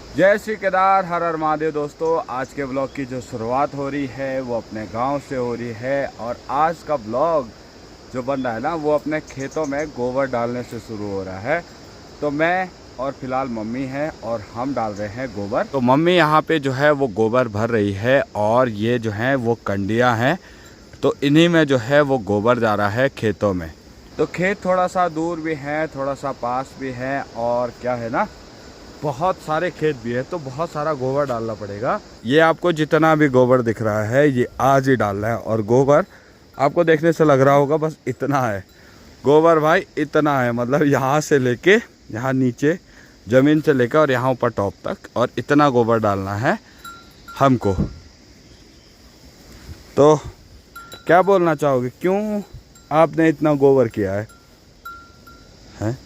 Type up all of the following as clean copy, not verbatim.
जय श्री केदार, हर हर महादेव। दोस्तों, आज के ब्लॉग की जो शुरुआत हो रही है वो अपने गांव से हो रही है। और आज का ब्लॉग जो बन रहा है ना, वो अपने खेतों में गोबर डालने से शुरू हो रहा है। तो मैं और फिलहाल मम्मी है और हम डाल रहे हैं गोबर। तो मम्मी यहाँ पे जो है वो गोबर भर रही है और ये जो है वो कंडियाँ हैं, तो इन्हीं में जो है वो गोबर जा रहा है खेतों में। तो खेत थोड़ा सा दूर भी है, थोड़ा सा पास भी है, और क्या है ना, बहुत सारे खेत भी है, तो बहुत सारा गोबर डालना पड़ेगा। ये आपको जितना भी गोबर दिख रहा है ये आज ही डालना है। और गोबर आपको देखने से लग रहा होगा बस इतना है, गोबर भाई इतना है, मतलब यहाँ से लेके यहाँ नीचे ज़मीन से लेकर और यहाँ ऊपर टॉप तक, और इतना गोबर डालना है हमको। तो क्या बोलना चाहोगे, क्यों आपने इतना गोबर किया है, हैं?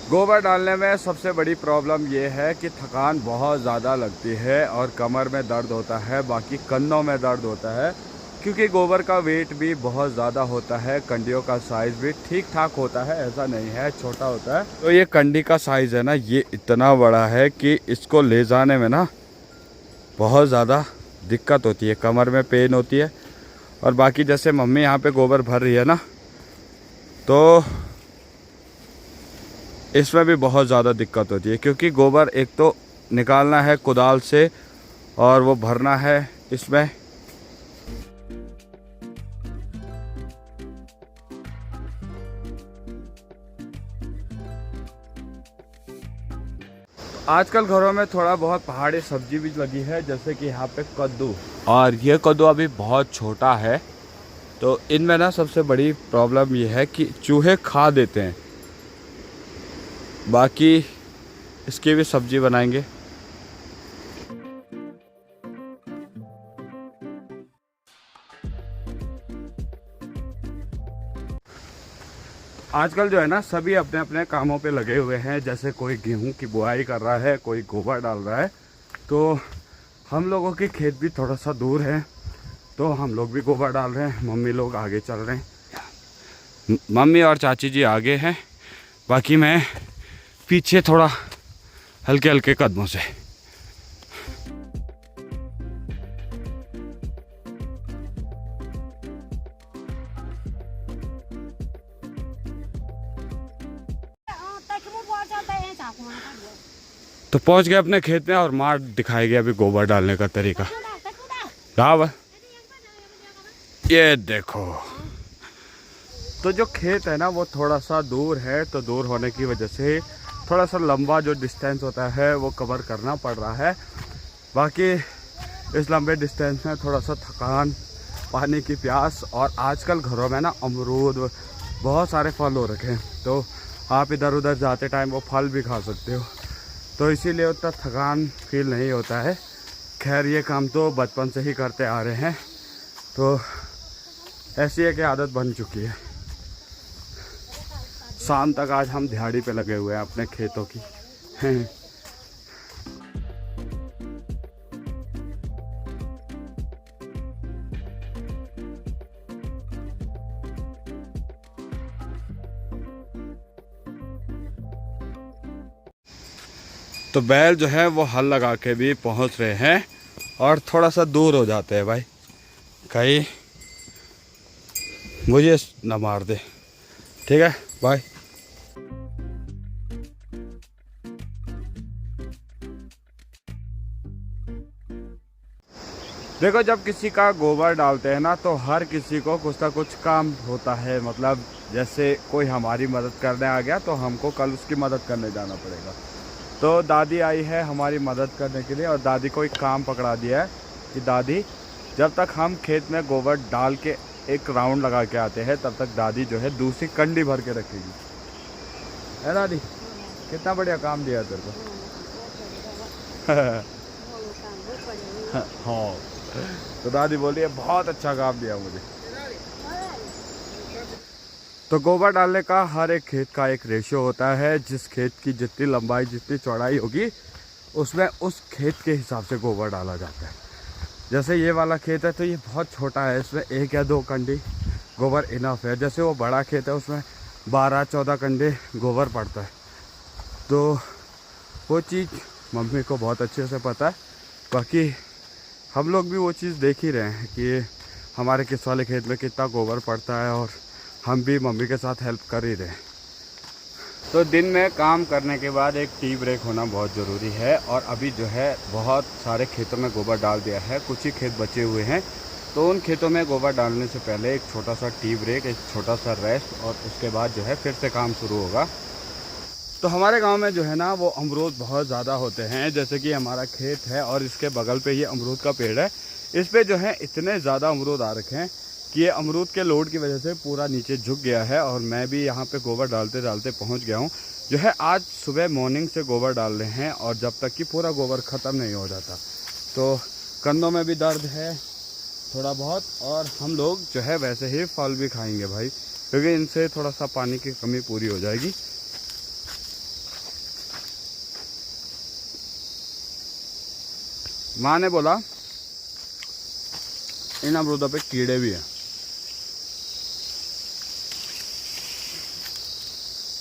गोबर डालने में सबसे बड़ी प्रॉब्लम ये है कि थकान बहुत ज़्यादा लगती है और कमर में दर्द होता है, बाकी कंधों में दर्द होता है, क्योंकि गोबर का वेट भी बहुत ज़्यादा होता है। कंडियों का साइज़ भी ठीक ठाक होता है, ऐसा नहीं है छोटा होता है। तो ये कंडी का साइज़ है ना, ये इतना बड़ा है कि इसको ले जाने में ना बहुत ज़्यादा दिक्कत होती है, कमर में पेन होती है। और बाकी जैसे मम्मी यहाँ पे गोबर भर रही है ना, तो इसमें भी बहुत ज़्यादा दिक्कत होती है, क्योंकि गोबर एक तो निकालना है कुदाल से और वो भरना है इसमें। आजकल घरों में थोड़ा बहुत पहाड़ी सब्जी भी लगी है, जैसे कि यहाँ पे कद्दू, और ये कद्दू अभी बहुत छोटा है। तो इनमें ना सबसे बड़ी प्रॉब्लम ये है कि चूहे खा देते हैं। बाकी इसकी भी सब्जी बनाएंगे। आजकल जो है ना, सभी अपने अपने कामों पे लगे हुए हैं। जैसे कोई गेहूं की बुआई कर रहा है, कोई गोबर डाल रहा है। तो हम लोगों के खेत भी थोड़ा सा दूर है, तो हम लोग भी गोबर डाल रहे हैं। मम्मी लोग आगे चल रहे हैं, मम्मी और चाची जी आगे हैं, बाकी मैं पीछे थोड़ा हल्के हल्के कदमों से। तो पहुंच गए अपने खेत में और मार दिखाई गया अभी गोबर डालने का तरीका। गाँव ये देखो। तो जो खेत है ना वो थोड़ा सा दूर है, तो दूर होने की वजह से थोड़ा सा लंबा जो डिस्टेंस होता है वो कवर करना पड़ रहा है। बाकी इस लंबे डिस्टेंस में थोड़ा सा थकान, पानी की प्यास, और आजकल घरों में ना अमरूद बहुत सारे फल हो रखे हैं, तो आप इधर उधर जाते टाइम वो फल भी खा सकते हो, तो इसीलिए उतना थकान फील नहीं होता है। खैर ये काम तो बचपन से ही करते आ रहे हैं, तो ऐसी एक आदत बन चुकी है। शाम तक आज हम दिहाड़ी पे लगे हुए हैं अपने खेतों की। तो बैल जो है वो हल लगा के भी पहुंच रहे हैं और थोड़ा सा दूर हो जाते हैं भाई, कहीं मुझे ना मार दे। ठीक है, बाय। देखो, जब किसी का गोबर डालते हैं ना, तो हर किसी को कुछ ना कुछ काम होता है। मतलब जैसे कोई हमारी मदद करने आ गया तो हमको कल उसकी मदद करने जाना पड़ेगा। तो दादी आई है हमारी मदद करने के लिए, और दादी को एक काम पकड़ा दिया है कि दादी जब तक हम खेत में गोबर डाल के एक राउंड लगा के आते हैं, तब तक दादी जो है दूसरी कंडी भर के रखेगी। है दादी? कितना बढ़िया काम दिया तेरे को। हाँ, तो दादी बोली है बहुत अच्छा काम दिया मुझे। तो गोबर डालने का हर एक खेत का एक रेशियो होता है। जिस खेत की जितनी लंबाई जितनी चौड़ाई होगी उसमें उस खेत के हिसाब से गोबर डाला जाता है। जैसे ये वाला खेत है तो ये बहुत छोटा है, इसमें 1 या 2 कंडी गोबर इनफ है। जैसे वो बड़ा खेत है उसमें 12-14 कंडे गोबर पड़ता है। तो वो चीज़ मम्मी को बहुत अच्छे से पता है। बाकी हम लोग भी वो चीज़ देख ही रहे हैं कि हमारे किस वाले खेत में कितना गोबर पड़ता है, और हम भी मम्मी के साथ हेल्प कर ही रहे हैं। तो दिन में काम करने के बाद एक टी ब्रेक होना बहुत ज़रूरी है। और अभी जो है बहुत सारे खेतों में गोबर डाल दिया है, कुछ ही खेत बचे हुए हैं। तो उन खेतों में गोबर डालने से पहले एक छोटा सा टी ब्रेक, एक छोटा सा रेस्ट, और उसके बाद जो है फिर से काम शुरू होगा। तो हमारे गांव में जो है ना वो अमरूद बहुत ज़्यादा होते हैं। जैसे कि हमारा खेत है और इसके बगल पे ये अमरूद का पेड़ है। इस पे जो है इतने ज़्यादा अमरूद आ रखे हैं कि ये अमरूद के लोड की वजह से पूरा नीचे झुक गया है। और मैं भी यहाँ पे गोबर डालते डालते पहुँच गया हूँ। जो है आज सुबह मॉर्निंग से गोबर डाल रहे हैं, और जब तक कि पूरा गोबर ख़त्म नहीं हो जाता। तो कंधों में भी दर्द है थोड़ा बहुत, और हम लोग जो है वैसे ही फल भी खाएंगे भाई, क्योंकि इनसे थोड़ा सा पानी की कमी पूरी हो जाएगी। माँ ने बोला इन अमरूदों पे कीड़े भी हैं,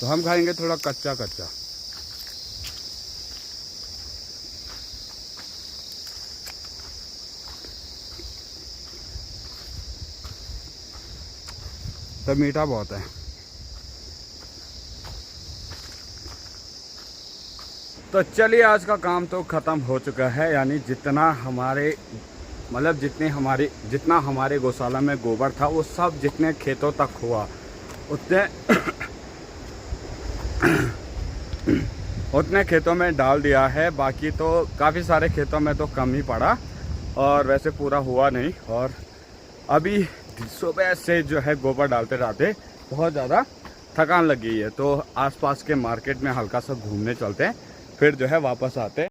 तो हम खाएंगे थोड़ा कच्चा कच्चा। तो मीठा बहुत है। तो चलिए आज का काम तो ख़त्म हो चुका है। यानी जितना हमारे मतलब जितना हमारे गौशाला में गोबर था वो सब जितने खेतों तक हुआ उतने उतने खेतों में डाल दिया है। बाकी तो काफ़ी सारे खेतों में तो कम ही पड़ा, और वैसे पूरा हुआ नहीं। और अभी सुबह से जो है गोबर डालते डालते बहुत ज़्यादा थकान लग गई है। तो आसपास के मार्केट में हल्का सा घूमने चलते हैं, फिर जो है वापस आते हैं।